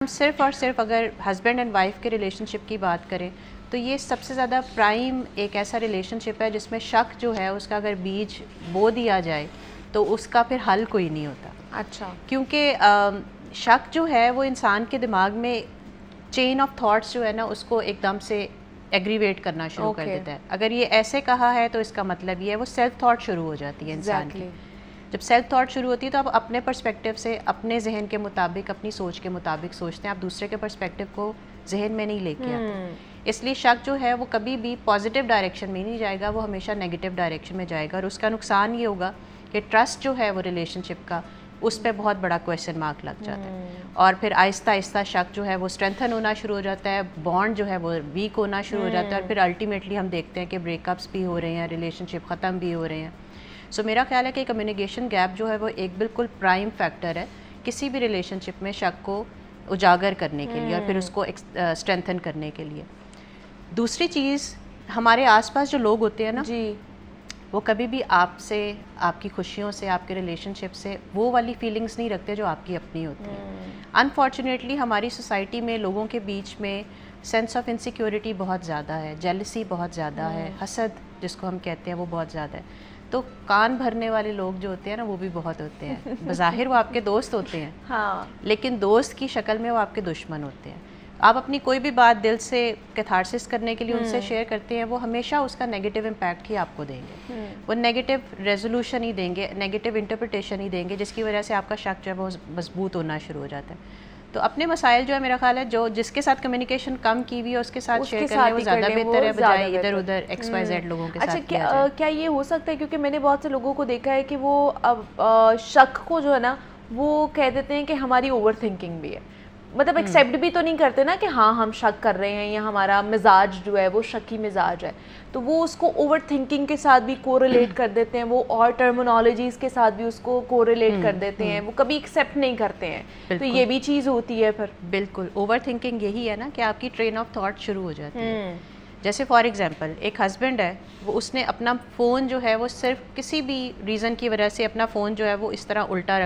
ہم صرف اور صرف اگر ہسبینڈ اینڈ وائف کے ریلیشن شپ کی بات کریں تو یہ سب سے زیادہ پرائم ایک ایسا ریلیشن شپ ہے جس میں شک جو ہے اس کا اگر بیج بو دیا جائے تو اس کا پھر حل کوئی نہیں ہوتا. اچھا. کیونکہ شک جو ہے وہ انسان کے دماغ میں چین آف تھاٹس جو ہے نا اس کو ایک دم سے ایگریویٹ کرنا شروع کر دیتا ہے. اگر یہ ایسے کہا ہے تو اس کا مطلب یہ ہے وہ سیلف تھاٹ شروع ہو جاتی ہے انسان کی. جب سیلف تھاٹ شروع ہوتی ہے تو آپ اپنے پرسپیکٹیو سے اپنے ذہن کے مطابق اپنی سوچ کے مطابق سوچتے ہیں, آپ دوسرے کے پرسپیکٹیو کو ذہن میں نہیں لے کے آتے. اس لیے شک جو ہے وہ کبھی بھی پازیٹیو ڈائریکشن میں نہیں جائے گا, وہ ہمیشہ نیگیٹو ڈائریکشن میں جائے گا, اور اس کا نقصان یہ ہوگا کہ ٹرسٹ جو ہے وہ ریلیشن شپ کا اس پہ بہت بڑا کویسچن مارک لگ جاتا ہے, اور پھر آہستہ آہستہ شک جو ہے وہ اسٹرینتھن ہونا شروع ہو جاتا ہے, بانڈ جو ہے وہ ویک ہونا شروع ہو جاتا ہے, اور پھر الٹیمیٹلی ہم دیکھتے ہیں کہ بریک اپس بھی ہو رہے ہیں, ریلیشن شپ ختم بھی ہو رہے ہیں. سو میرا خیال ہے کہ کمیونیکیشن گیپ جو ہے وہ ایک بالکل پرائم فیکٹر ہے کسی بھی ریلیشن شپ میں شک کو اجاگر کرنے کے لیے اور پھر اس کو اسٹرینتھن کرنے کے لیے. دوسری چیز, ہمارے آس پاس جو لوگ ہوتے ہیں نا جی, وہ کبھی بھی آپ سے, آپ کی خوشیوں سے, آپ کے ریلیشن شپ سے وہ والی فیلنگس نہیں رکھتے جو آپ کی اپنی ہوتی ہیں. انفارچونیٹلی ہماری سوسائٹی میں لوگوں کے بیچ میں سینس آف انسیکیورٹی بہت زیادہ ہے, جیلسی بہت زیادہ ہے, حسد جس کو ہم کہتے ہیں وہ بہت زیادہ ہے. تو کان بھرنے والے لوگ جو ہوتے ہیں نا وہ بھی بہت ہوتے ہیں. بظاہر وہ آپ کے دوست ہوتے ہیں, ہاں, لیکن دوست کی شکل میں وہ آپ کے دشمن ہوتے ہیں. آپ اپنی کوئی بھی بات دل سے کیتھارسس کرنے کے لیے ان سے شیئر کرتے ہیں, وہ ہمیشہ اس کا نیگیٹو امپیکٹ ہی آپ کو دیں گے, وہ نیگیٹو ریزولوشن ہی دیں گے, نیگیٹو انٹرپریٹیشن ہی دیں گے, جس کی وجہ سے آپ کا شک جو ہے وہ مضبوط ہونا شروع ہو جاتا ہے. تو اپنے مسائل جو ہے میرا خیال ہے جو جس کے ساتھ کمیونیکیشن کم کی ہوئی ہے اس کے ساتھ شیئر کریں وہ زیادہ بہتر ہے بجائے ادھر ادھر ایکس وائی زیڈ لوگوں کے ساتھ. اچھا, کیا یہ ہو سکتا ہے, کیونکہ میں نے بہت سے لوگوں کو دیکھا ہے کہ وہ شک کو جو ہے نا وہ کہہ دیتے ہیں کہ ہماری اوور تھنکنگ بھی ہے, مطلب ایکسیپٹ بھی تو نہیں کرتے نا کہ ہاں ہم شک کر رہے ہیں یا ہمارا مزاج جو ہے وہ شکی مزاج ہے, تو وہ اس کو اوور تھنکنگ کے ساتھ بھی کوریلیٹ کر دیتے ہیں, وہ اور ٹرمینالوجیز کے ساتھ بھی اس کو کوریلیٹ کر دیتے ہیں, وہ کبھی ایکسیپٹ نہیں کرتے ہیں. تو یہ بھی چیز ہوتی ہے پھر. بالکل, اوور تھنکنگ یہی ہے نا کہ آپ کی ٹرین آف تھاٹ شروع ہو جاتی ہے. جیسے فار ایگزامپل ایک ہسبینڈ ہے, وہ اس نے اپنا فون جو ہے وہ صرف کسی بھی ریزن کی وجہ سے اپنا فون جو ہے وہ اس طرح الٹا